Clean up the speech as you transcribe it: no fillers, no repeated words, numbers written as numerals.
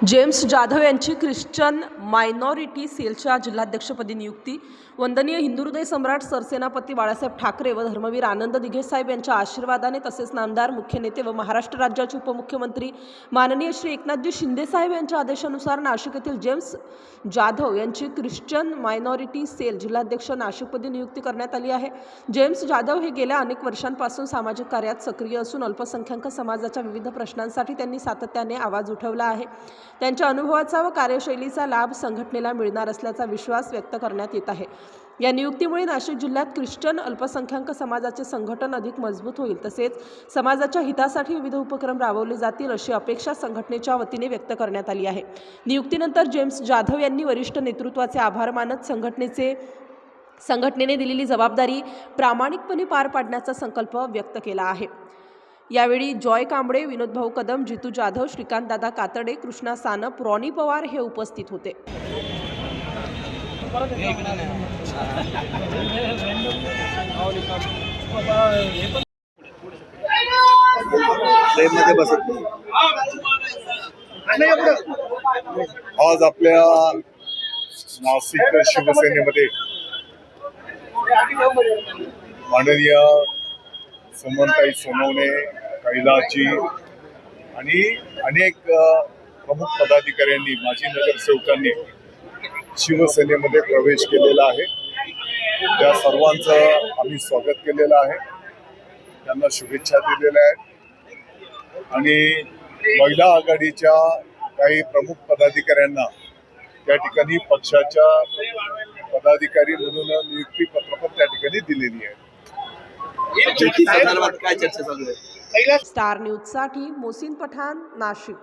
James Jadhav यांची Christian minority सेलच्या जिल्हाध्यक्षपदी नियुक्ती. वंदनीय हिंदू हृदय सम्राट सरसेनापती बाळासाहेब ठाकरे व धर्मवीर आनंद दिघे साहेब यांच्या आशीर्वादाने तसेच नामदार, मुख्य नेते व महाराष्ट्र राज्याचे उपमुख्यमंत्री माननीय श्री एकनाथजी शिंदे साहेब यांच्या आदेशानुसार नाशिक येथील जेम्स जाधव यांची ख्रिश्चन मायनॉरिटी सेल जिल्हाध्यक्ष नाशिकपदी नियुक्ती करण्यात आली आहे. जेम्स जाधव हे गेल्या अनेक वर्षांपासून सामाजिक कार्यात सक्रिय असून अल्पसंख्याक समाजाच्या विविध प्रश्नांसाठी त्यांनी सातत्याने आवाज उठवला आहे. त्यांच्या अनुभवाचा व कार्यशैलीचा लाभ संघटनेला मिळणार असल्याचा विश्वास व्यक्त करण्यात येत आहे. या नियुक्तीमुळे नाशिक जिल्ह्यात ख्रिश्चन अल्पसंख्याक समाजाचे संघटन अधिक मजबूत होईल तसेच समाजाच्या हितासाठी विविध उपक्रम राबवले जातील अशी अपेक्षा संघटनेच्या वतीने व्यक्त करण्यात आली आहे. नियुक्तीनंतर जेम्स जाधव यांनी वरिष्ठ नेतृत्वाचे आभार मानत संघटनेने दिलेली जबाबदारी प्रामाणिकपणे पार पाडण्याचा संकल्प व्यक्त केला आहे. यावेळी जॉय कांबळे, विनोद भाऊ कदम, जितू जाधव, श्रीकांत दादा कातडे, कृष्णा सानप, रॉनी पवार हे उपस्थित होते. आज आपल्या नाशिक शिवसेनेमध्ये माननीय सुमनताई सोनवणे, कैलासजी आणि अनेक प्रमुख पदाधिकाऱ्यांनी, माजी नगरसेवकांनी शिवसेनेमध्ये प्रवेश केलेला आहे. त्या सर्वांचं आम्ही स्वागत केलेलं आहे, त्यांना शुभेच्छा दिलेल्या आहेत आणि महिला आघाडीच्या काही प्रमुख पदाधिकाऱ्यांना त्या ठिकाणी पक्षाच्या पदाधिकारी म्हणून नियुक्ती पत्र पण त्या ठिकाणी दिलेली आहे. स्टार न्यूजसाठी मोहसिन पठाण, नाशिक.